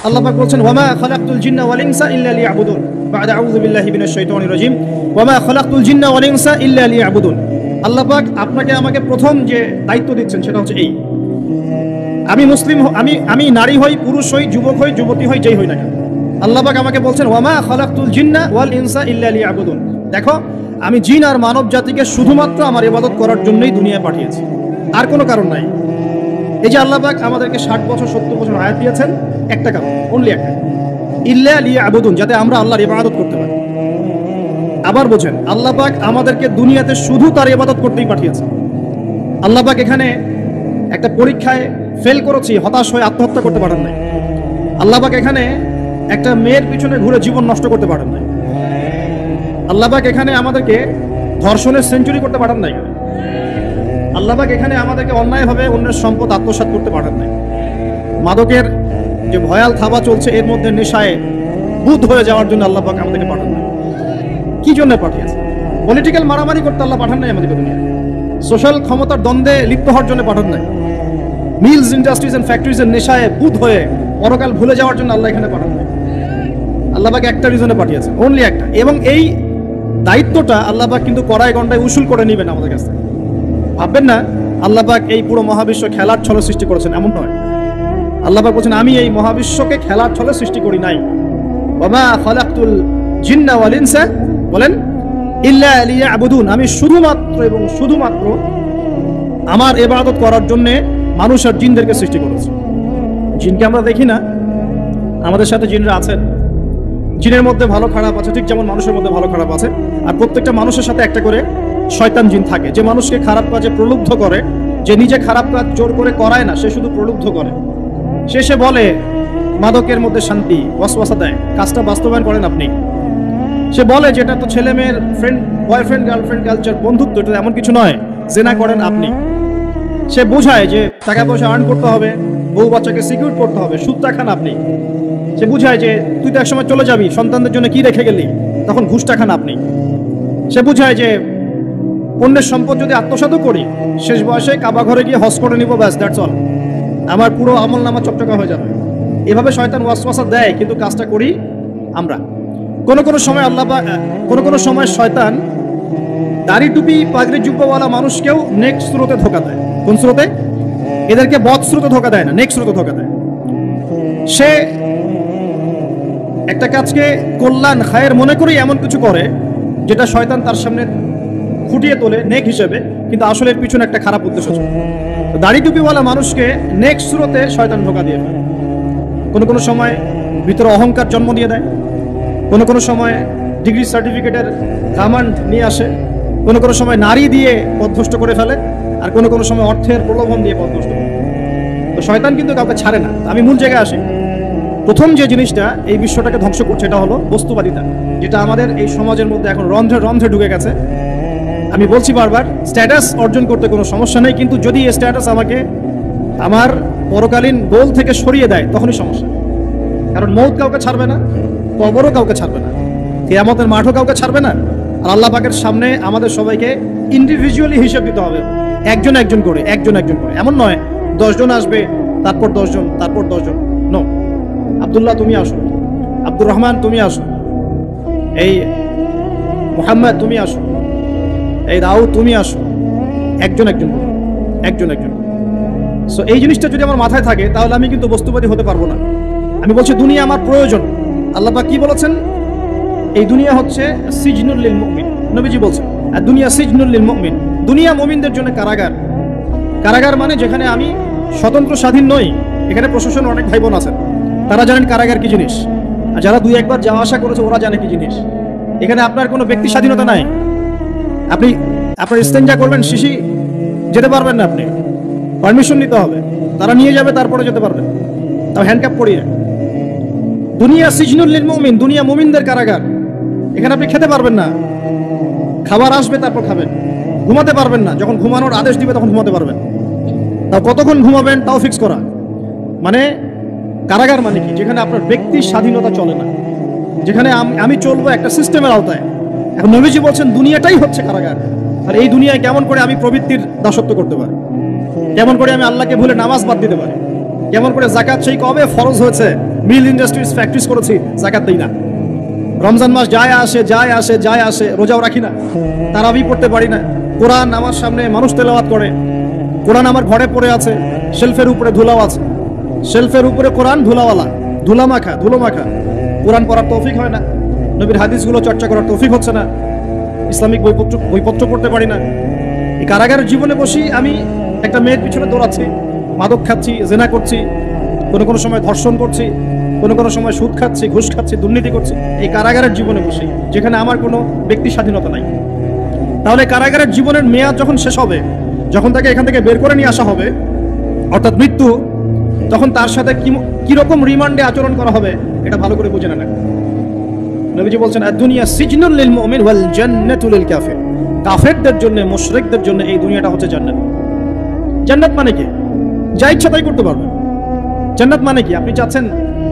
আল্লাহ পাক বলছেন ওয়ামা খালাকতুল জিন্না ওয়াল ইনসা ইল্লা লিয়াবুদুন বা'দা আউযু বিল্লাহি মিনাশ শাইতানির রাজিম ওয়ামা খালাকতুল জিন্না ওয়াল ইনসা ইল্লা লিয়াবুদুন। আল্লাহ পাক আপনাকে আমাকে প্রথম যে দায়িত্ব দিচ্ছেন সেটা হচ্ছে এই, আমি মুসলিম, আমি নারী হই, পুরুষ হই, যুবক হই, যুবতী হই, যেই হই না কেন, আল্লাহ পাক আমাকে বলছেন ওয়ামা খালাকতুল জিন্না ওয়াল ইনসা ইল্লা লিয়াবুদুন। দেখো, আমি জিন আর মানব জাতিকে শুধুমাত্র আমার ইবাদত করার জন্যই দুনিয়ায় পাঠিয়েছি, আর কোনো কারণ নাই। এই যে আল্লাহ পাক আমাদেরকে 60 বছর 70 বছর হায়াত দিয়েছেন, একটা কারণ, অনলি একটা, ইল্লা লিয়াবুদুন, যাতে আমরা আল্লাহর ইবাদত করতে পারি। আবার বোঝেন, আল্লাহ পাক আমাদেরকে দুনিয়াতে শুধু তার ইবাদত করতেই পাঠিয়েছেন। আল্লাহ পাক এখানে একটা পরীক্ষায় ফেল করেছি হতাশ হয়ে আত্মহত্যা করতে পারেন নাই। আল্লাহ পাক এখানে একটা মেয়ের পিছনে ঘুরে জীবন নষ্ট করতে পারেন নাই। আল্লাহ পাক এখানে আমাদেরকে ধর্ষণের সেঞ্চুরি করতে পারেন নাই। আল্লাহ পাক এখানে আমাদেরকে অন্যায়ভাবে অন্যের সম্পদ আত্মসাৎ করতে পারেন নাই। মাদকের যে ভয়াল থাবা চলছে এর মধ্যে নেশায় বুধ হয়ে যাওয়ার জন্য আল্লাহ পাক আমাদেরকে পাঠান নাই। কি জন্য পাঠিয়েছে? পলিটিক্যাল মারামারি করতে আল্লাহ পাঠান নাই আমাদেরকে দুনিয়ায়। সোশ্যাল ক্ষমতার দ্বন্দ্বে লিপ্ত হওয়ার জন্য পাঠান নাই। মিলস, ইন্ডাস্ট্রিজ এন্ড ফ্যাক্টরিজের নেশায় বুধ হয়ে পরকাল ভুলে যাওয়ার জন্য আল্লাহ এখানে পাঠান নাই। আল্লাহ পাক একটা রিজনে পাঠিয়েছে, অনলি একটা। এবং এই দায়িত্বটা আল্লাহ পাক কিন্তু কড়াই গন্ডায় উসুল করে নেবেন আমাদের কাছে। ভাববেন না আল্লাহ পাক এই পুরো মহাবিশ্ব খেলার ছলে সৃষ্টি করেছেন, এমন নয়। আল্লাহ পাক বলছেন আমি এই মহাবিশ্বকে খেলার ছলে সৃষ্টি করি নাই। ওয়ামা খালাকতুল জিন্না ওয়াল ইনসা, বলেন, ইল্লা লিয়াবুদুন, আমি শুধুমাত্র এবং শুধুমাত্র আমার ইবাদত করার জন্য মানুষ আর জিনদেরকে সৃষ্টি করেছি। জিনকে আমরা দেখি না, আমাদের সাথে জিনরা আছেন। জিনের মধ্যে ভালো খারাপ আছে, ঠিক যেমন মানুষের মধ্যে ভালো খারাপ আছে। আর প্রত্যেকটা মানুষের সাথে একটা করে শয়তান জিন থাকে, যে মানুষকে খারাপ কাজে প্রলুব্ধ করে, যে নিজে খারাপ কাজ জোর করে করায় না, সে শুধু প্রলুব্ধ করে। সে বলে মাদকের মধ্যে শান্তি, ওয়াসওয়াসা দেয়, কাজটা বাস্তবায়ন করেন আপনি। সে বলে যেটা তো ছেলে মেয়ের ফ্রেন্ড, বয়ফ্রেন্ড গার্লফ্রেন্ড কালচার, বন্ধুত্ব, এটা এমন কিছু নয়, জেনা করেন আপনি। সে বোঝায় যে টাকা পয়সা আর্ন করতে হবে, বউ বাচ্চাকে সিকিউর করতে হবে, সুদটা খান আপনি। সে বুঝায় যে তুই তো একসময় চলে যাবি, সন্তানদের জন্য কি রেখে গেলি, তখন ঘুষটা খান আপনি। সে বুঝায় যে অন্যের সম্পদ যদি আত্মসাৎ করি, শেষ বয়সে কাবা ঘরে গিয়ে হজ করে নিব, ব্যাস, দ্যাটস অল, আমার পুরো আমল নামা চকচকা হয়ে যাবে। এভাবে শয়তান ওয়াসওয়াসা দেয়, কিন্তু কাজটা করি আমরা। কোনো সময় আল্লাহ, কোনো সময় শয়তান দাড়ি টুপি পাগড়ি জুব্বাওয়ালা মানুষকেও নেক্সট স্রোতে ধোকা দেয়। কোন স্রোতে? এদেরকে বদ স্রোতে ধোকা দেয় না, নেক্সট স্রোতে ধোকা দেয়। সে একটা কাজকে কল্যাণ খায়ের মনে করেই এমন কিছু করে যেটা শয়তান তার সামনে ফুটিয়ে তোলে নেক হিসেবে, কিন্তু আসলে এর পিছনে একটা খারাপ উদ্দেশ্য ছিল। দাড়ি টুপিওয়ালা মানুষকে নেক্সট স্রোতে শয়তান ধোকা দিয়ে ফেলে। কোনো সময় ভিতরে অহংকার জন্ম দিয়ে দেয়, কোনো সময় ডিগ্রি সার্টিফিকেটের ঘামান্ড নিয়ে আসে, কোনো সময় নারী দিয়ে পথভ্রষ্ট করে ফেলে, আর কোনো সময় অর্থের প্রলোভন দিয়ে পথভ্রষ্ট করে। তো শয়তান কিন্তু কাউকে ছাড়ে না। আমি মূল জায়গায় আসি। প্রথম যে জিনিসটা এই বিশ্বটাকে ধ্বংস করছে এটা হলো বস্তুবাদিতা, যেটা আমাদের এই সমাজের মধ্যে এখন রন্ধ্রে রন্ধ্রে ঢুকে গেছে। আমি বলছি বারবার, স্ট্যাটাস অর্জন করতে কোনো সমস্যা নেই, কিন্তু যদি এই স্ট্যাটাস আমাকে আমার পরকালীন গোল থেকে সরিয়ে দেয় তখনই সমস্যা। কারণ মৌত কাউকে ছাড়বে না, কবরও কাউকে ছাড়বে না, কিয়ামতের মাঠও কাউকে ছাড়বে না। আর আল্লাহ পাকের সামনে আমাদের সবাইকে ইন্ডিভিজুয়ালি হিসাব দিতে হবে, একজন একজন করে। এমন নয় 10 জন আসবে, তারপর 10 জন, তারপর 10 জন। নো, আব্দুল্লাহ তুমি আসো, আব্দুর রহমান তুমি আসো, এই মোহাম্মদ তুমি আসো, এই দাউদ তুমি আসো, একজন একজন। সো এই জিনিসটা যদি আমার মাথায় থাকে তাহলে আমি কিন্তু বস্তুবাদী হতে পারবো না। আমি বলছি দুনিয়া আমার প্রয়োজন। আল্লাহ পাক কি বলেছেন? এই দুনিয়া হচ্ছে সিজনুল লিল মুমিন, নবীজি বলছেন, আর দুনিয়া সিজনুল লিল মুমিন, দুনিয়া মুমিনদের জন্য কারাগার। কারাগার মানে যেখানে আমি স্বতন্ত্র স্বাধীন নই। এখানে প্রশাসন অনেক ভাই বোন আছেন, তারা জানেন কারাগার কি জিনিস, আর যারা 2-1 বার যাওয়া আসা করেছে ওরা জানে কি জিনিস। এখানে আপনার কোনো ব্যক্তি স্বাধীনতা নাই। আপনি আপনার ইস্তেঞ্জা করবেন, শিশি যেতে পারবেন না, আপনি পারমিশন নিতে হবে, তারা নিয়ে যাবে, তারপরে যেতে পারবেন, তাও হ্যান্ডকাপ পরিয়ে। দুনিয়া সিজনুল লিল মুমিন, দুনিয়া মুমিনদের কারাগার। এখানে আপনি খেতে পারবেন না, খাবার আসবে তারপর খাবেন। ঘুমাতে পারবেন না, যখন ঘুমানোর আদেশ দিবে তখন ঘুমাতে পারবেন। তাও কতক্ষণ ঘুমাবেন তাও ফিক্স করা। মানে কারাগার মানে কি? যেখানে আপনার ব্যক্তির স্বাধীনতা চলে না, যেখানে আমি চলবো একটা সিস্টেমের আওতায়। এখন নবীজি বলছেন দুনিয়াটাই হচ্ছে কারাগার। আর এই দুনিয়ায় কেমন করে আমি প্রবৃত্তির দাসত্ব করতে পারি, কেমন করে আমি আল্লাহকে ভুলে নামাজ বাদ দিতে পারি, কেমন করে যাকাত সেই কবে ফরজ হয়েছে মিল ইন্ডাস্ট্রিজ ফ্যাক্টরিজ করেছি, যাকাত দিই না। রমজান মাস যায় আসে, রোজাও রাখি না, তারাবি পড়তে পারি না। কোরআন আমার সামনে মানুষ তেলাওয়াত করে, কোরআন আমার ঘরে পড়ে আছে, শেলফের উপরে ধুলাও আছে, শেলফের উপরে কোরআন ধুলাওয়ালা, ধুলো মাখা। কোরআন পড়ার তৌফিক হয় না, নবীর হাদিসগুলো চর্চা করার তৌফিক হচ্ছে না, ইসলামিক বইপত্র পড়তে পারি না। এই কারাগারের জীবনে বসি আমি একটা মেয়ের পিছনে দৌড়াচ্ছি, মাদক খাচ্ছি, জেনা করছি, কোনো সময় ধর্ষণ করছি, কোনো সময় সুদ খাচ্ছি, ঘুষ খাচ্ছি, দুর্নীতি করছি, এই কারাগারের জীবনে বসি, যেখানে আমার কোনো ব্যক্তি স্বাধীনতা নাই। তাহলে কারাগারের জীবনের মেয়াদ যখন শেষ হবে, যখন তাকে এখান থেকে বের করে নিয়ে আসা হবে, অর্থাৎ মৃত্যু, তখন তার সাথে কিরকম রিমান্ডে আচরণ করা হবে এটা ভালো করে বুঝে নেন। নবীজি বলছেন, দুনিয়া সিজনুল লিল মুমিন ওয়াল জান্নাতু লিল কাফির। কাফেরদের জন্য, মুশরিকদের জন্য এই দুনিয়াটা হচ্ছে জান্নাত। জান্নাত মানে কি? যা ইচ্ছা তাই করতে পারবেন। জান্নাত মানে কি? আপনি চাচ্ছেন,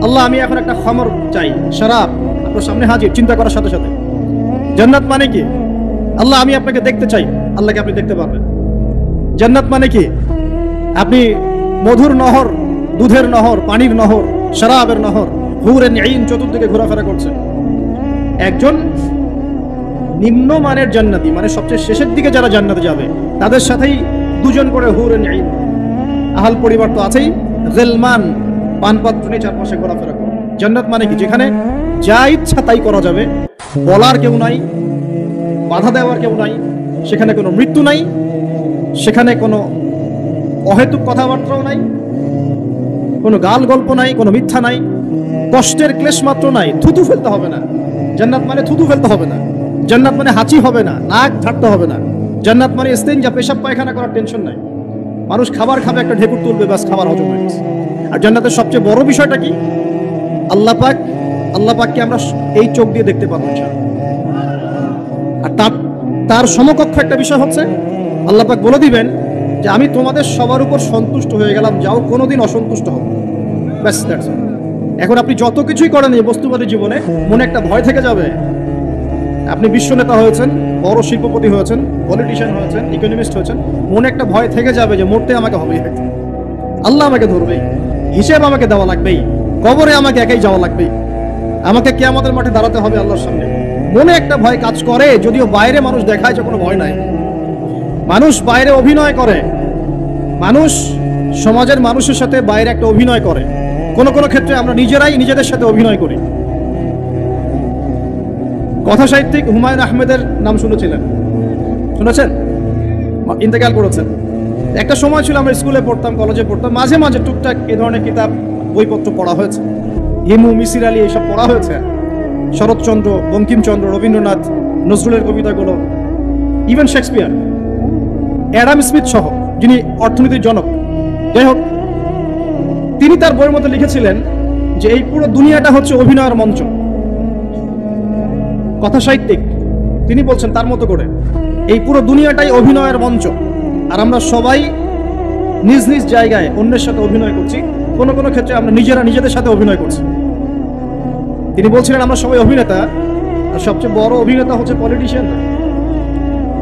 আল্লাহ আমি এখন একটা খামর চাই, শরাব আপনার সামনে হাজির, চিন্তা করার সাথে সাথে। জান্নাত মানে কি? আল্লাহ আমি আপনাকে দেখতে চাই, আল্লাহকে আপনি দেখতে পারবেন। জান্নাত মানে কি? আপনি মধুর নহর, দুধের নহর, পানির নহর, শরাবের নহর, হুরেন আইন চতুর্দিকে ঘোরাফেরা করছে। একজন নিম্নমানের জান্নাতি, মানে সবচেয়ে শেষের দিকে যারা জান্নাতে যাবে, তাদের সাথেই দুজন করে হুরেন আইন, আহাল পরিবার তো আছেই, গেলমান পানপাত্র নিয়ে চারপাশে ঘোরাফেরা করে। জান্নাত মানে কি? যেখানে যা ইচ্ছা তাই করা যাবে, বলার কেউ নাই, বাধা দেওয়ার কেউ নাই, সেখানে কোনো মৃত্যু নাই, সেখানে কোনো অহেতুক কথাবার্তাও নাই, কোনো গাল গল্প নাই, কোনো মিথ্যা নাই, কষ্টের ক্লেশ মাত্র নাই, থুতু ফেলতে হবে না। জান্নাত মানে থুতু ফেলতে হবে না, জান্নাত মানে হাঁচি হবে না, নাক ঝাড়তে হবে না, জান্নাত মানে ইস্তেঞ্জা, পেশাব পায়খানা করার টেনশন নাই। মানুষ খাবার খাবে, একটা ঢেকুর তুলবে, ব্যাস খাবার হজম হয়ে গেছে। আর জান্নাতের সবচেয়ে বড় বিষয়টা কি? আল্লাহ পাককে আমরা এই চোখ দিয়ে দেখতে পাবো। আর তার সমকক্ষ একটা বিষয় হচ্ছে, আল্লাহ পাক বলে দিবেন যে আমি তোমাদের সবার উপর সন্তুষ্ট হয়ে গেলাম, যাও কোনোদিন অসন্তুষ্ট হবে, ব্যাস দ্যাটস অল। এখন আপনি যত কিছুই করেন এই বস্তুবাদী জীবনে, মনে একটা ভয় থেকে যাবে। আপনি বিশ্ব নেতা হয়েছেন, বড় শিল্পপতি হয়েছেন, পলিটিশিয়ান হয়েছেন, ইকোনমিস্ট হয়েছেন, মনে একটা ভয় থেকে যাবে যে মরতে আমাকে হবেই, আল্লাহ আমাকে ধরবেই, হিসেব আমাকে দেওয়া লাগবেই, কবরে আমাকে একাই যাওয়া লাগবেই, আমাকে কিয়ামতের মাঠে দাঁড়াতে হবে আল্লাহর সামনে। মনে একটা ভয় কাজ করে, যদিও বাইরে মানুষ দেখায় যে কোনো ভয় নাই। মানুষ বাইরে অভিনয় করে, মানুষ সমাজের মানুষের সাথে বাইরে একটা অভিনয় করে। কোনো ক্ষেত্রে আমরা নিজেরাই নিজেদের সাথে অভিনয় করি। কথা সাহিত্যিক হুমায়ুন আহমেদের নাম শুনেছেন? ইন্তেকাল করেছেন। একটা সময় ছিল আমরা স্কুলে পড়তাম, কলেজে পড়তাম, মাঝে মাঝে টুকটাক এ ধরনের কিতাব বইপত্র পড়া হয়েছে। হিমু, মিসির আলী এইসব পড়া হয়েছে। শরৎচন্দ্র, বঙ্কিমচন্দ্র, রবীন্দ্রনাথ, নজরুলের কবিতাগুলো, ইভেন শেক্সপিয়ার, অ্যাডাম স্মিথ সহ, যিনি অর্থনীতির জনক। যাই হোক, তিনি তার বইয়ের মধ্যে লিখেছিলেন যে এই পুরো দুনিয়াটা হচ্ছে অভিনয়ের মঞ্চ। কথা সাহিত্যিক তিনি বলছেন তার মতো করে, এই পুরো দুনিয়াটাই অভিনয়ের মঞ্চ, আর আমরা সবাই নিজ নিজ জায়গায় অন্যের সাথে অভিনয় করছি। কোনো ক্ষেত্রে আমরা নিজেরা নিজেদের সাথে অভিনয় করছি। তিনি বলছিলেন আমরা সবাই অভিনেতা, আর সবচেয়ে বড় অভিনেতা হচ্ছে পলিটিশিয়ান,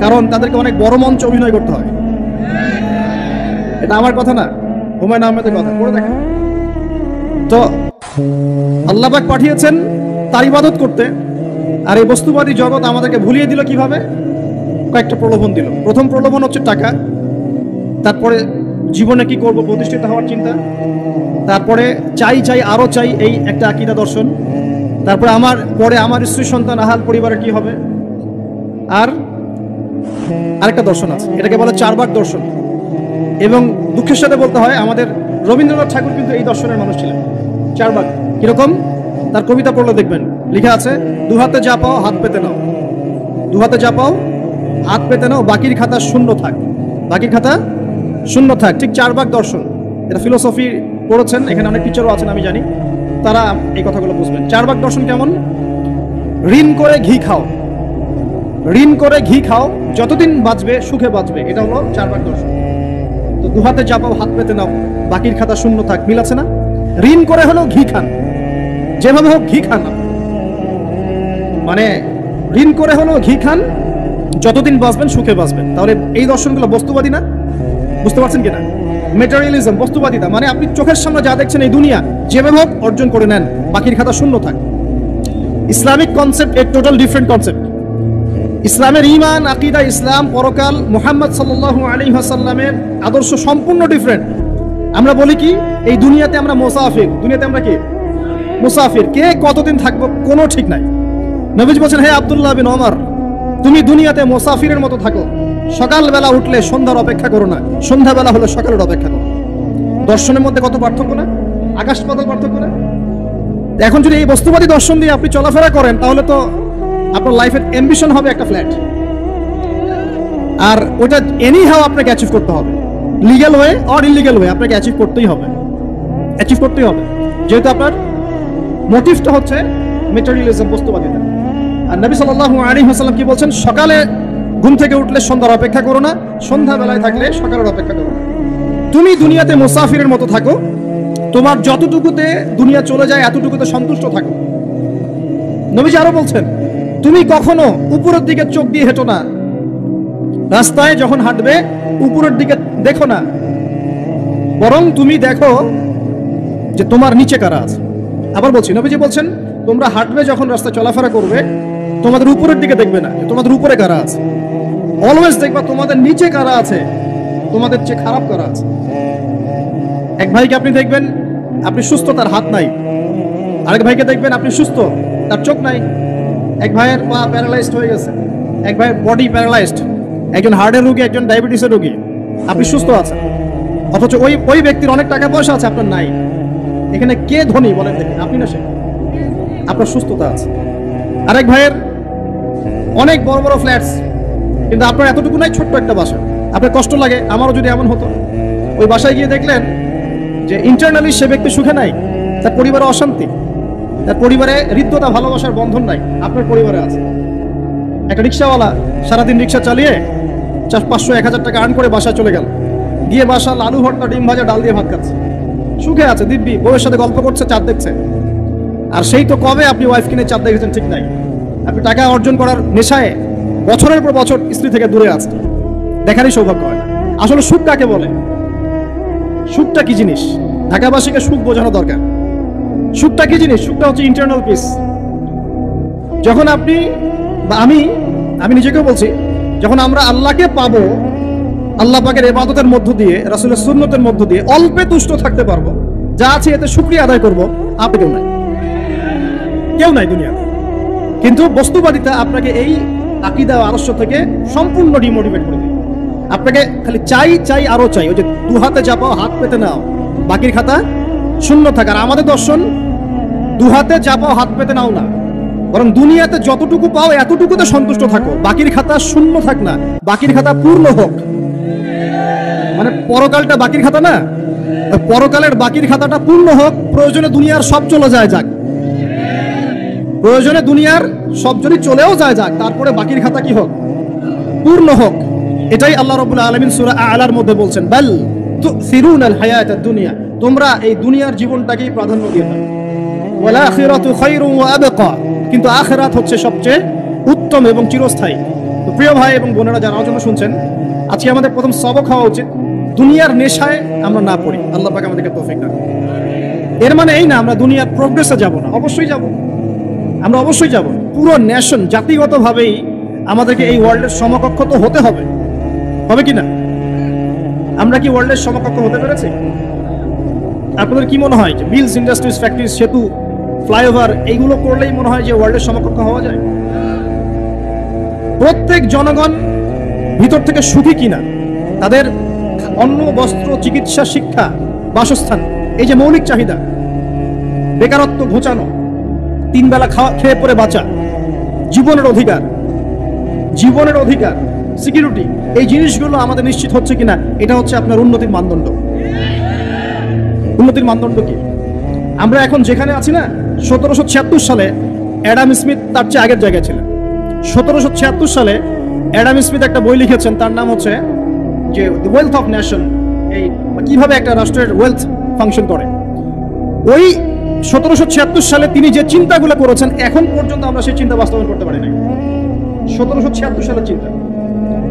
কারণ তাদেরকে অনেক বড় মঞ্চ অভিনয় করতে হয়। এটা আমার কথা না, হুমায়ুন আহমেদের কথা, পড়ে দেখেন। তো আল্লাহ পাক পাঠিয়েছেন তার ইবাদত করতে, আর এই বস্তুবাদী জগৎ আমাদেরকে ভুলিয়ে দিল কিভাবে? কয়েকটা প্রলোভন দিল। প্রথম প্রলোভন হচ্ছে টাকা, তারপরে জীবনে কি করব, প্রতিষ্ঠিত হওয়ার চিন্তা, তারপরে চাই আরো চাই, এই একটা আকীদা দর্শন, তারপরে আমার স্ত্রী সন্তান আহাল পরিবারের কি হবে, আর আরেকটা দর্শন আছে, এটাকে বলে চারবাক দর্শন। এবং দুঃখের সাথে বলতে হয়, আমাদের রবীন্দ্রনাথ ঠাকুর কিন্তু এই দর্শনের মানুষ ছিলেন। চারবাক কিরকম? তার কবিতা পড়লে দেখবেন লেখা আছে, দু হাতে যা পাও হাত পেতে নাও, দু হাতে যা পাও হাত পেতে নাও, বাকির খাতা শূন্য থাক, বাকির খাতা শূন্য থাক। ঠিক চারবাক দর্শন। এটা ফিলোসফি পড়েছেন, এখানে অনেক টিচারও আছেন আমি জানি, তারা এই কথাগুলো বুঝবেন। চারবাক দর্শন কেমন? ঋণ করে ঘি খাও, ঋণ করে ঘি খাও, যতদিন বাঁচবে সুখে বাঁচবে, এটা হলো চারবাক দর্শন। তো দু হাতে যা পাও হাত পেতে নাও, বাকির খাতা শূন্য থাক, মিল আছে না? ঋণ করে হলো ঘি খান, যেভাবে হোক ঘি খান, মানে ঋণ করে হলো ঘি খান, যতদিন বাঁচবেন সুখে বাঁচবেন। তাহলে এই দর্শনগুলো বস্তুবাদী না? বুঝতে পারছেন কিনা? মেটেরিয়ালিজম, বস্তুবাদিতা, মানে আপনি চোখের সামনে যা দেখছেন এই দুনিয়া যেভাবে হোক অর্জন করে নেন, বাকির খাতা শূন্য থাক। ইসলামিক কনসেপ্ট এর টোটাল ডিফারেন্ট কনসেপ্ট। ইসলামের ঈমান, আকীদা, ইসলাম, পরকাল, মুহাম্মদ সাল্লাল্লাহু আলাইহি ওয়াসাল্লামের আদর্শ সম্পূর্ণ ডিফারেন্ট। আমরা বলি কি, এই দুনিয়াতে আমরা মুসাফির, দুনিয়াতে আমরা কি মুসাফির, কে কতদিন থাকবো কোনো ঠিক নাই। নবীজি বলছেন, হে আব্দুল্লাহ বিন ওমর, তুমি দুনিয়াতে মুসাফিরের মতো থাকো, সকালবেলা উঠলে সন্ধ্যার অপেক্ষা করো না, সন্ধ্যাবেলা হলে সকালের অপেক্ষা করো। দর্শনের মধ্যে কত পার্থক্য না, আকাশ পাতাল পার্থক্য না। এখন যদি এই বস্তুবাদী দর্শন দিয়ে আপনি চলাফেরা করেন, তাহলে তো আপনার লাইফের অ্যাম্বিশন হবে একটা ফ্ল্যাট, আর ওটা এনি হাও আপনাকে অ্যাচিভ করতে হবে, legal way or illegal way আপনাকে অ্যাচিভ করতেই হবে, যেহেতু আপনার মোটিভটা হচ্ছে মেটেরিয়ালিজম, বস্তুবাদিতা। আর নবী সাল্লাল্লাহু আলাইহি ওয়াসাল্লাম কি বলছেন, সকালে ঘুম থেকে উঠলে সন্ধ্যার অপেক্ষা করো না, সন্ধ্যাবেলায় থাকলে সকালের অপেক্ষা করো না। তুমি দুনিয়াতে মুসাফিরের মতো থাকো, তোমার যতটুকুতে দুনিয়া চলে যায় এতটুকুতে সন্তুষ্ট থাকো। নবীজি আরো বলছেন, তুমি কখনো উপরের দিকে চোখ দিয়ে হেঁটো না, রাস্তায় যখন হাঁটবে উপরের দিকে দেখো না, বরং তুমি দেখো যে তোমার নিচে কারা আছে। আবার বলছি, নবীজি বলছেন, তোমরা হাঁটবে যখন রাস্তায় চলাফেরা করবে, তোমাদের উপরের দিকে দেখবে না তোমাদের উপরে কারা আছে, অলওয়েজ দেখবা তোমাদের নিচে কারা আছে, তোমাদের চেয়ে খারাপ কারা আছে। এক ভাইকে আপনি দেখবেন আপনি সুস্থ, তার হাত নাই। আরেক ভাইকে দেখবেন আপনি সুস্থ, তার চোখ নাই। এক ভাইয়ের পা প্যারালাইজড হয়ে গেছে, এক ভাইয়ের বডি প্যারালাইজড, একজন হার্টের রোগী, একজন ডায়াবেটিসের রোগী, আপনি সুস্থ আছেন। অথচ ওই ব্যক্তির অনেক টাকা পয়সা আছে, আপনার নাই। এখানে কে ধনী বলেন দেখেন, আপনি না সে? আপনার সুস্থতা আছে। আরেক ভাইয়ের অনেক বড় বড় ফ্ল্যাটস, কিন্তু আপনার এতটুকু নাই, ছোট্ট একটা বাসা। আপনার কষ্ট লাগে, আমারও যদি এমন হতো। ওই বাসায় গিয়ে দেখলেন যে ইন্টারনালি সে ব্যক্তি সুখে নাই, তার পরিবারে অশান্তি, তার পরিবারে হৃদ্যতা, ভালোবাসার বন্ধন নাই। আপনার পরিবারে আছে। একটা রিক্সাওয়ালা সারাদিন রিক্সা চালিয়ে 500-1000 টাকা আর্ন করে বাসায় চলে গেল, গিয়ে বাসা আলু ভর্তা, ডিম ভাজা, ডাল দিয়ে ভাত খাচ্ছে, সুখে আছে, দিব্যি, বউয়ের সাথে গল্প করছে, চাঁদ দেখছে। আর সেই তো কবে আপনি ওয়াইফ কিনে চাঁদ দেখেছেন ঠিক নাই। আপনি টাকা অর্জন করার নেশায় বছরের পর বছর স্ত্রী থেকে দূরে আছেন, দেখারই সৌভাগ্য হয় না। আসলে সুখ কাকে বলে, সুখটা কি জিনিস, ঢাকাবাসীকে সুখ বোঝানো দরকার। সুখটা কি জিনিস? সুখটা হচ্ছে ইন্টারনাল পিস। যখন আপনি বা আমি নিজেকেও বলছি, যখন আমরা আল্লাহকে পাবো, আল্লাহ পাকের ইবাদতের মধ্য দিয়ে, রাসূলের সুন্নতের মধ্য দিয়ে অল্পে তুষ্ট থাকতে পারবো, যা আছে এতে শুকরিয়া আদায় করবো, আপনি কেউ নাই দুনিয়াতে। কিন্তু বস্তুবাদিতা আপনাকে এই আকীদা আদর্শ থেকে সম্পূর্ণ ডিমোটিভেট করে দেবে। আপনাকে খালি চাই আরো চাই, ওই যে দু হাতে চাপাও হাত পেতে নাও, বাকির খাতা শূন্য থাকার। আমাদের দর্শন দু হাতে চাপাও হাত পেতে নাও না, বরং দুনিয়াতে যতটুকু পাও এতটুকুতে সন্তুষ্ট থাকো, বাকির খাতা শূন্য থাক না, বাকির খাতা পূর্ণ হোক। মানে পরকালটা বাকির খাতা না, পরকালের বাকির খাতাটা পূর্ণ হোক। প্রয়োজনে দুনিয়ার সব চলে যায় যাক, প্রয়োজনে দুনিয়ার সব যদি চলেও যায় যাক, তারপরে বাকির খাতা কি হোক? পূর্ণ হোক। এটাই আল্লাহ রাব্বুল আলামিন সূরা আ'লার মধ্যে বলছেন, বাল তুসিরুনাল হায়াতাদ দুনিয়া, তোমরা এই দুনিয়ার জীবনটাকেই প্রাধান্য দিয়ে থাকো, ওয়াল আখিরাতু খায়রুন ওয়া আবকা, কিন্তু আখিরাত হচ্ছে সবচেয়ে উত্তম এবং চিরস্থায়ী। তো প্রিয় ভাই এবং বোনেরা যারা আলোচনা শুনছেন, আজকে আমাদের প্রথম সবক হওয়া উচিত দুনিয়ার নেশায় আমরা না পড়ি। আল্লাহ পাক আমাদেরকে তৌফিক দান। এর মানে এই না আমরা দুনিয়ার প্রোগ্রেসে যাব না, অবশ্যই যাব, আমরা অবশ্যই যাব। পুরো নেশন, জাতিগতভাবেই আমাদেরকে এই ওয়ার্ল্ডের সমকক্ষ তো হতে হবে, হবে কি না? আমরা কি ওয়ার্ল্ডের সমকক্ষ হতে পেরেছি? আপনাদের কি মনে হয় যে মিলস, ইন্ডাস্ট্রিজ, ফ্যাক্টরিজ, সেতু, ফ্লাইওভার এইগুলো করলেই মনে হয় যে ওয়ার্ল্ডের সমকক্ষ হওয়া যায়? প্রত্যেক জনগণ ভিতর থেকে সুখী কিনা, তাদের অন্ন, বস্ত্র, চিকিৎসা, শিক্ষা, বাসস্থান, এই যে মৌলিক চাহিদা, বেকারত্ব ঘোচানো, 3 বেলা খেয়ে পরে বাঁচা, জীবনের অধিকার, সিকিউরিটি, এই জিনিসগুলো আমাদের নিশ্চিত হচ্ছে কিনা, এটা হচ্ছে আপনার উন্নতির মানদণ্ড। উন্নতির মানদণ্ড কি? আমরা এখন যেখানে আছি না, 1776 সালে অ্যাডাম স্মিথ তার চেয়ে আগের জায়গায় ছিলেন। 1776 সালে অ্যাডাম স্মিথ একটা বই লিখেছেন, তার নাম হচ্ছে যে দ্য ওয়েলথ অফ নেশন, এই কিভাবে একটা রাষ্ট্রের ওয়েলথ ফাংশন করে। ওই 1776 সালে তিনি যে চিন্তাগুলো করেছেন, এখন পর্যন্ত আমরা সেই চিন্তা বাস্তবায়ন করতে পারি নাই। 1776 সালের চিন্তা,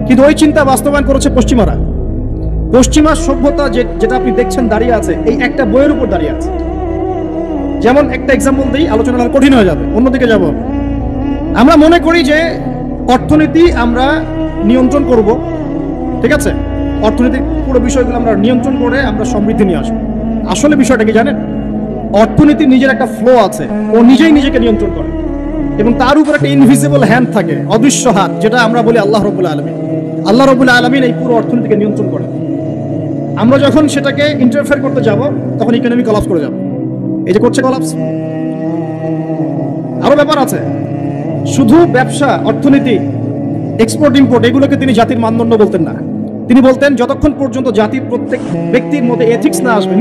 কিন্তু ওই চিন্তা বাস্তবায়ন করেছে পশ্চিমারা। পশ্চিমা সভ্যতা যেটা আপনি দেখছেন দাঁড়িয়ে আছে এই একটা বইয়ের উপর দাঁড়িয়ে আছে। যেমন একটা এক্সাম্পল দিই, আলোচনা কঠিন হয়ে যাবে, অন্যদিকে যাব। আমরা মনে করি যে অর্থনীতি আমরা নিয়ন্ত্রণ করব, ঠিক আছে, অর্থনৈতিক পুরো বিষয়গুলো আমরা নিয়ন্ত্রণ করে আমরা সমৃদ্ধি নিয়ে আসবো। আসলে বিষয়টা কি জানেন, অর্থনীতির নিজের একটা ফ্লো আছে, ও নিজেই নিজেকে নিয়ন্ত্রণ করে এবং তার উপর একটা ইনভিজিবল হ্যান্ড থাকে, অদৃশ্য হাত, যেটা আমরা বলি আল্লাহ রাব্বুল আলামিন। আল্লাহ রাব্বুল আলামিন এই পুরো অর্থনীতিকে নিয়ন্ত্রণ করে। আমরা যখন সেটাকে ইন্টারফেয়ার করতে যাব তখন ইকোনমি কলাপস করে যাবে। এই যে করছে কলাপস। আরো ব্যাপার আছে, শুধু ব্যবসা, অর্থনীতি, এক্সপোর্ট ইম্পোর্ট এগুলোকে তিনি জাতির মানদণ্ড বলতেন না। তিনি বলতেন যতক্ষণ পর্যন্ত জাতির প্রত্যেক ব্যক্তির মধ্যে এথিক্স না আসবে,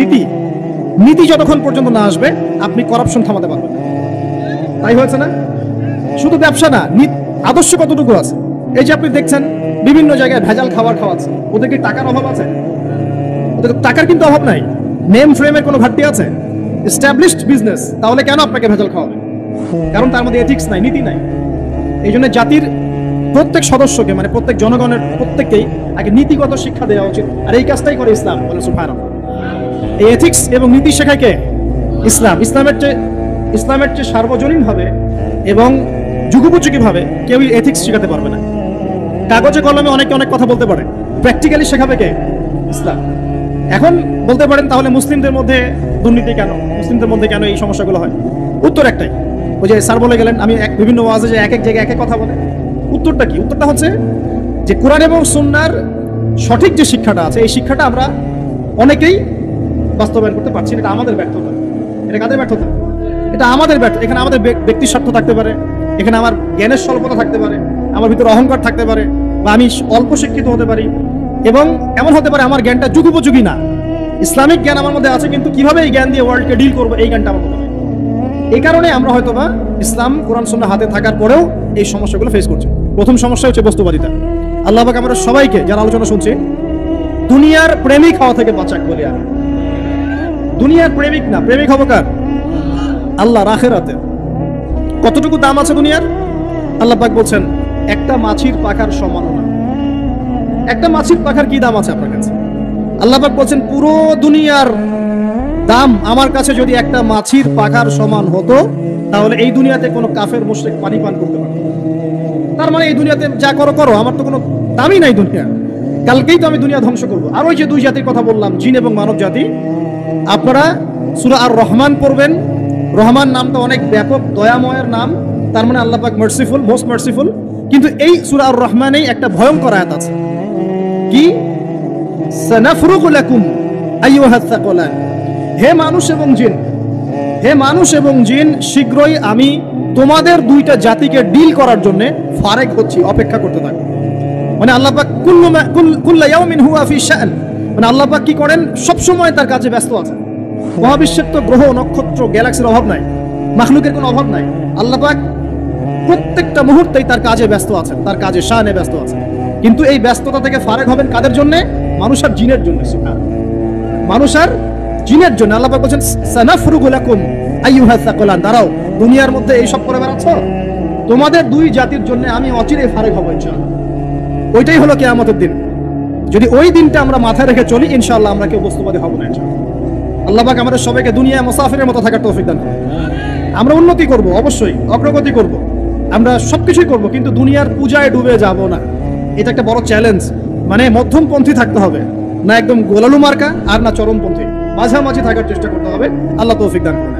নীতি যতক্ষণ পর্যন্ত না আসবে আপনি করাপশন থামাতে পারবেন না। তাই হয়েছে না? শুধু ব্যবসা না, আদর্শ কতটুকু আছে। এই যে আপনি দেখছেন বিভিন্ন জায়গায় ভেজাল খাবার খাওয়াচ্ছে, ওদের কি টাকার অভাব আছে? ওদের টাকার কিন্তু অভাব নাই। নেম ফ্রেমের কোনো ঘাটতি আছে? এস্টাবলিশড বিজনেস, তাহলে কেন আপনাকে ভেজাল খাওয়াবে? কারণ তার মধ্যে এথিক্স নাই, নীতি নাই। এই জন্য জাতির প্রত্যেক সদস্যকে, মানে প্রত্যেক জনগণের প্রত্যেককেই আগে নীতিগত শিক্ষা দেওয়া উচিত। আর এই কাজটাই করে ইসলাম। সুবহানাল্লাহ। এই এথিক্স এবং নীতি শেখায় কে? ইসলাম। ইসলামের চেয়ে সার্বজনীনভাবে এবং যুগোপযোগীভাবে কেউ এথিক্স শেখাতে পারবে না। কাগজে কলমে অনেকে অনেক কথা বলতে পারে, প্র্যাকটিক্যালি শেখাবে কে? ইসলাম। এখন বলতে পারেন তাহলে মুসলিমদের মধ্যে দুর্নীতি কেন, মুসলিমদের মধ্যে কেন এই সমস্যাগুলো হয়? উত্তর একটাই, ওই যে স্যার বলে গেলেন, আমি বিভিন্ন ওয়াজে যে এক এক জায়গায় এক এক কথা বলে। উত্তরটা কি? উত্তরটা হচ্ছে যে কোরআন এবং সুন্নাহর সঠিক যে শিক্ষাটা আছে, এই শিক্ষাটা আমরা অনেকেই বাস্তবায়ন করতে পারছি না। এটা আমাদের ব্যর্থতা। এটা কাদের ব্যর্থতা? এটা আমাদের ব্যর্থ। এখানে আমাদের ব্যক্তির স্বার্থ থাকতে পারে, এখানে আমার জ্ঞানের স্বল্পতা থাকতে পারে, আমার ভিতরে অহংকার থাকতে পারে, বা আমি অল্প শিক্ষিত হতে পারি, এবং এমন হতে পারে আমার জ্ঞানটা যুগোপযোগী না। ইসলামিক জ্ঞান আমার মধ্যে আছে, কিন্তু কিভাবে এই জ্ঞান দিয়ে ওয়ার্ল্ডকে ডিল করবো এই জ্ঞানটা আমার মধ্যে নেই। এই কারণে আমরা হয়তোবা ইসলাম কোরআন সুন্নাহ হাতে থাকার পরেও এই সমস্যাগুলো ফেস করছি। প্রথম সমস্যা হচ্ছে বস্তুবাদিতা। আল্লাহ পাক আমরা সবাইকে, যারা আলোচনা শুনছি, দুনিয়ার প্রেমিক হওয়া থেকে বাঁচাক বলি। আর দুনিয়ার প্রেমিক না, প্রেমিক হবো কার? আল্লাহর, আখিরাতের। কতটুকু দাম আছে দুনিয়ার? আল্লাহ পাক বলছেন একটা মাছির পাখার সমান না। একটা মাছির পাখার কি দাম আছে আপনার কাছে? আল্লাহ পাক বলছেন পুরো দুনিয়ার দাম আমার কাছে যদি একটা মাছির পাখার সমান হতো, তাহলে এই দুনিয়াতে কোনো কাফের মুশরিক পানি পান করতে পারত। তার মানে এই দুনিয়াতে যা করো করো, আমার তো কোনো দামই নাই দুনিয়া। কালকেই তো আমি দুনিয়া ধ্বংস করবো। আর ওই যে দুই জাতির কথা বললাম, জিন এবং মানব জাতি, আপনারা সূরা আর রহমান পড়বেন। রহমান নামটা অনেক ব্যাপক, দয়াময়ের নাম, তার মানে আল্লাহ পাক মার্সিফুল, মোস্ট মার্সিফুল। কিন্তু এই সূরা আর রহমানেই একটা ভয়ঙ্কর আয়াত আছে, কি? সানাফরুগু লাকুম আইয়ুহাস সাকালান। হে মানুষ এবং জিন, হে মানুষ এবং জিন, শীঘ্রই আমি তোমাদের দুইটা জাতিকে ডিল করার জন্য ফারেক হচ্ছি, অপেক্ষা করতে থাকো। মানে আল্লাহ পাক কুল্লু ইয়াউমিন হুয়া ফি শাআন, মানে আল্লাহ পাক কি করেন? সব সময় তার কাজে ব্যস্ত আছেন। মহাবিশ্বের তো গ্রহ, নক্ষত্র, গ্যালাক্সির অভাব নাই, মাখলুকের কোনো অভাব নাই। আল্লাহ পাক প্রত্যেকটা মুহূর্তেই তার কাজে ব্যস্ত আছেন, তার কাজে শানে ব্যস্ত আছেন। কিন্তু এই ব্যস্ততা থেকে ফারেক হবেন কাদের জন্য? মানুষ আর জিনের জন্য। মানুষ আর জিনের জন্য। আল্লাহ পাক বলেন সানাফরুগু লাকুম আইয়ুহাস সাকালান। দাঁড়াও, দুনিয়ার মধ্যে এই সব করে বেড়াচ্ছ, তোমাদের দুই জাতির জন্য আমি অচিরেই ফারেক হব ইনশাআল্লাহ। ওইটাই হলো কিয়ামতের দিন। যদি ওই দিনটা আমরা মাথায় রেখে চলি, ইনশাআল্লাহ আমরা কেউ বস্তুবাদী হব না ইনশাআল্লাহ। আল্লাহ পাক আমাদের সবাইকে দুনিয়ায় মুসাফিরের মতো থাকার তৌফিক দান করুন। আমরা উন্নতি করব, অবশ্যই অগ্রগতি করব, আমরা সবকিছুই করব, কিন্তু দুনিয়ার পূজায় ডুবে যাব না। এটা একটা বড় চ্যালেঞ্জ। মানে মধ্যমপন্থী থাকতে হবে, না একদম গোলালু মার্কা আর না চরমপন্থী, মাঝামাঝি থাকার চেষ্টা করতে হবে। আল্লাহ তৌফিক দান করুন।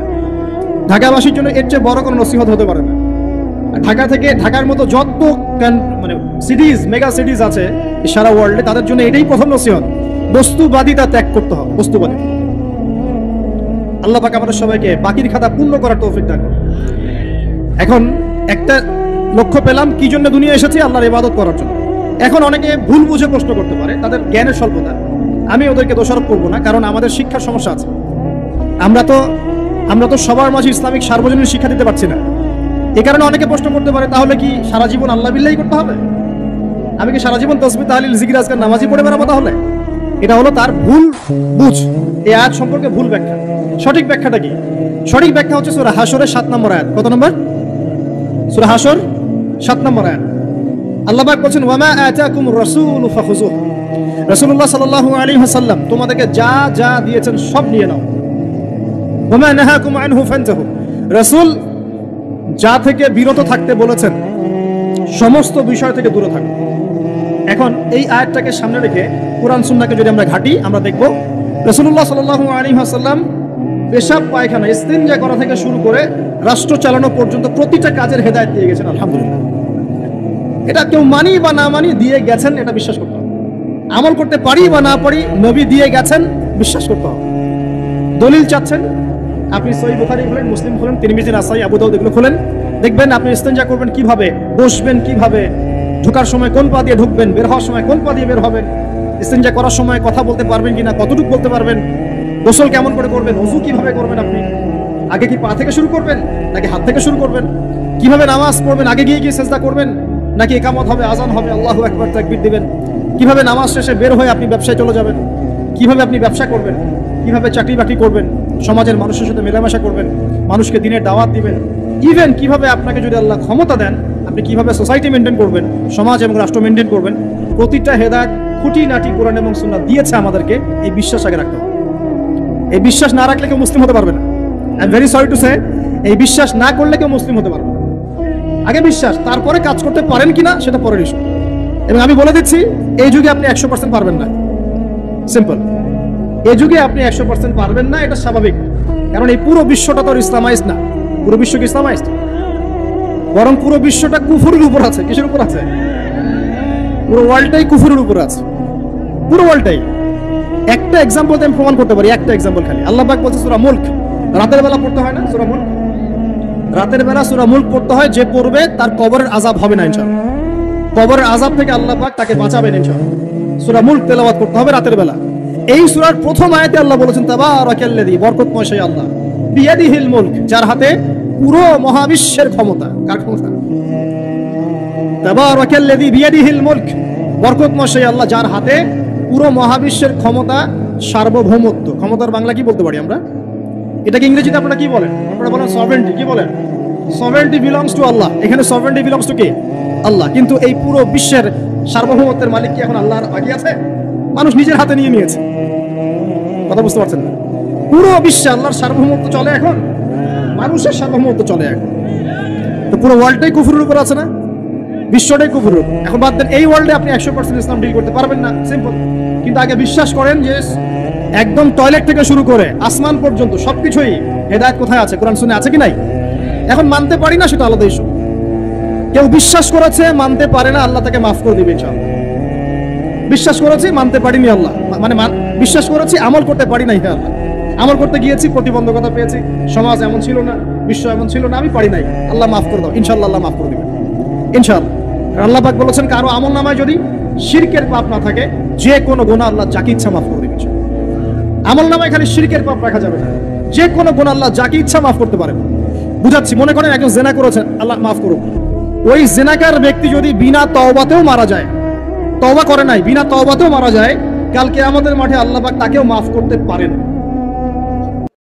ঢাকাবাসীর জন্য এর চেয়ে বড় কোনো নসিহত হতে পারে না। ঢাকা থেকে, ঢাকার মতো যত মানে সিটিজ, মেগা সিটিজ আছে সারা ওয়ার্ল্ডে, তাদের জন্য এটাই প্রথম নসিহত, বস্তুবাদিতা ত্যাগ করতে হবে। বস্তুবাদী। আল্লাহ পাক আমাদের সবাইকে বাকির খাতা পূর্ণ করার তৌফিক দান করুন। এখন একটা লক্ষ্য পেলাম, কি জন্য দুনিয়া এসেছি? আল্লাহর ইবাদত করার জন্য। এখন অনেকে ভুল বুঝে প্রশ্ন করতে পারে, তাদের জ্ঞানের স্বল্পতা। আমি ওদেরকে দোষারোপ করবো না, কারণ আমাদের শিক্ষার সমস্যা আছে। আমরা তো সবার মাঝে ইসলামিক সার্বজনীন শিক্ষা দিতে পারছি না। এই কারণে অনেকে প্রশ্ন করতে পারে, তাহলে কি সারা জীবন আল্লাহ বিল্লাহি করতে হবে? আমি কি সারা জীবন তাসবিহ, তাহলিল, জিকির, আজকার, নামাজি পড়ে বেড়াবো? তাহলে এটা হলো তার ভুল বুঝ। এই আয়াত সম্পর্কে ভুল ব্যাখ্যা। সঠিক ব্যাখ্যাটা কি? সঠিক ব্যাখ্যা হচ্ছে সূরা হাশরের 7 নম্বর আয়াত। কত নম্বর? সূরা হাশর 7 নম্বর আয়াত। আল্লাহ পাক বলেন, ওয়া মা আতাকুমুর রাসূলু ফাখুযুহু। রাসূলুল্লাহ সাল্লাল্লাহু আলাইহি ওয়াসাল্লাম তোমাদেরকে যা যা দিয়েছেন সব নিয়ে নাও। ওয়া মা নাহাকুম আনহু ফান্তাহু, রাসূল যা থেকে বিরত থাকতে বলেছেন সমস্ত বিষয় থেকে দূরে থাকো। এখন এই আয়াতটাকে সামনে রেখে কোরআন সুন্নাহকে যদি আমরা ঘাঁটি, আমরা দেখব রাসূলুল্লাহ সাল্লাল্লাহু আলাইহি ওয়াসাল্লাম পেশাব পায়খানা ইস্তিনজা করা থেকে শুরু করে রাষ্ট্র চালানো পর্যন্ত প্রতিটা কাজের হেদায়েত দিয়ে গেছেন। আলহামদুলিল্লাহ, এটা কেউ মানি বা না মানি দিয়ে গেছেন, এটা বিশ্বাস করতে হবে। আমল করতে পারি বা না পারি, নবী দিয়ে গেছেন, বিশ্বাস করতে হবে। দলিল চাচ্ছেন, আপনি সহিহ বুখারী খুলেন, মুসলিম খুলেন, তিরমিজি, নাসাই, আবু দাউদ এগুলো খুলেন, দেখবেন আপনি ইস্তিনজা করবেন কিভাবে, বসবেন কিভাবে, ঢোকার সময় কোন পা দিয়ে ঢুকবেন, বের হওয়ার সময় কোন পা দিয়ে বের হবেন, ইস্তিনজা করার সময় কথা বলতে পারবেন কিনা, কতটুকু বলতে পারবেন, গোসল কেমন করে করবেন, ওযু কিভাবে করবেন, আপনি আগে কি পা থেকে শুরু করবেন নাকি হাত থেকে শুরু করবেন, কিভাবে নামাজ পড়বেন, আগে গিয়ে সিজদা করবেন নাকি ইকামত হবে, আজান হবে, আল্লাহু আকবার তাকবীর দিবেন, কিভাবে নামাজ শেষে বের হয়ে আপনি ব্যবসায় চলে যাবেন, কিভাবে আপনি ব্যবসা করবেন, কিভাবে চাকরি বাকরি করবেন, সমাজের মানুষের সাথে মেলামেশা করবেন, মানুষকে দিনের দাওয়াত দিবেন, ইভেন কিভাবে আপনাকে যদি আল্লাহ ক্ষমতা দেন আপনি কিভাবে সোসাইটি মেনটেন করবেন, সমাজ এবং রাষ্ট্র মেনটেন করবেন, প্রতিটা হেদায়েত খুঁটিনাটি কোরআন এবং সুন্নাহ দিয়েছে আমাদেরকে। এই বিশ্বাস আগে রাখতে হবে। এই বিশ্বাস না রাখলে কেউ মুসলিম হতে পারবে না। I am very sorry to say, এই বিশ্বাস না করলে কেউ মুসলিম হতে পারবে না। আগে বিশ্বাস, তারপরে কাজ করতে পারেন কিনা সেটা পরের ইস্যু। এবং আমি বলে দিচ্ছি, এই যুগে আপনি 100% পারবেন না। সিম্পল, এই যুগে আপনি 100% পারবেন না, এটা স্বাভাবিক। কারণ এই পুরো বিশ্বটা তো ইসলামাইজড না। পুরো বিশ্ব কি ইসলামাইজড? বরং পুরো বিশ্বটা কুফরের উপর আছে। কিসের উপর আছে? পুরো ওয়ার্ল্ডটাই কুফরের উপর আছে, পুরো ওয়ার্ল্ডটাই। একটা এক্সাম্পল আমি প্রমাণ করতে পারি, একটা এক্সাম্পল খালি। আল্লাহ পাক বলছে সূরা মুলক, রাতের বেলা পড়তে হয় না সূরা মুলক? রাতের বেলা সূরা মুলক পড়তে হয়, যে পড়বে তার কবরের আযাব হবে না ইনশাআল্লাহ। কবরের আযাব থেকে আল্লাহ পাক তাকে বাঁচাবেন ইনশাআল্লাহ। সূরা মুলক তেলাওয়াত করতে হবে রাতের বেলা। এই সূরার প্রথম আয়াতে আল্লাহ বলেছেন তাবারাকাল্লাযী, বরকতময় সেই আল্লাহ, বিয়াদিহিল মুলক, যার হাতে পুরো মহাবিশ্বের ক্ষমতা। কার ক্ষমতা? তাবারাকাল্লাযী বিয়াদিহিল মুলক, বরকতময় সেই আল্লাহ যার হাতে পুরো মহাবিশ্বের ক্ষমতা, সার্বভৌমত্ব। ক্ষমতার বাংলা কি বলতে পারি আমরা? এটাকে ইংরেজিতে আপনারা কি বলেন? আপনারা বলেন সভারেন্টি। কি বলেন? সভারেন্টি বিলংস টু আল্লাহ। এখানে সভারেন্টি বিলংস টু কে? আল্লাহ। কিন্তু এই পুরো বিশ্বের সার্বভৌমত্বের মালিক কি এখন আল্লাহর বাকি আছে? মানুষ নিজের হাতে নিয়ে নিয়েছে। কথা বুঝতে পারছেন না? পুরো বিশ্বে আল্লাহর সার্বভৌমত্ব চলে এখন, মানুষের সার্বভৌমত্ব চলে এখন। তো পুরো ওয়ার্ল্ডটাই কুফরের উপর আছে না? বিশ্বটাই কুফরের উপর। এখন বাদ দেন, এই ওয়ার্ল্ডে আপনি 100% ইসলাম ডিল করতে পারবেন না, সিম্পল। কিন্তু আগে বিশ্বাস করেন যে একদম টয়লেট থেকে শুরু করে আসমান পর্যন্ত সবকিছুই হেদায়েত কোথায় আছে, কোরআন সুন্নাহ আছে কি নাই? এখন মানতে পারি না, সেটা আলাদা ইস্যু। কেউ বিশ্বাস করেছে, মানতে পারে না, আল্লাহ তাকে মাফ করে দিবে ইনশাআল্লাহ। বিশ্বাস করেছি, মানতে পারিনি, আল্লাহ মানে বিশ্বাস করেছি, আমল করতে পারি নাই, হ্যাঁ আল্লাহ আমল করতে গিয়েছি, প্রতিবন্ধকতা পেয়েছি, সমাজ এমন ছিল না, বিশ্ব এমন ছিল না, আমি পারি নাই, আল্লাহ মাফ করে দাও, ইনশাআল্লাহ আল্লাহ মাফ করে দিবেন ইনশাআল্লাহ। আল্লাহ পাক বলেছেন, কারো আমল নামায় যদি শিরকের পাপ না থাকে, যে কোনো গুনাহ আল্লাহ যাকে ইচ্ছা মাফ করে দিবেন। আমল নামায় খালি শিরকের পাপ রাখা যাবে না, যে কোনো গুনাহ আল্লাহ যাকে ইচ্ছা মাফ করতে পারেন। বুঝাচ্ছি, মনে করেন একজন জেনা করেছেন, আল্লাহ মাফ করুন। ওই জেনাকার ব্যক্তি যদি বিনা তওবাতেও মারা যায়, তওবা করে নাই, বিনা তওবাতেও মারা যায়, কালকে আমাদের মাঠে আল্লাহ পাক তাকেও মাফ করতে পারেন।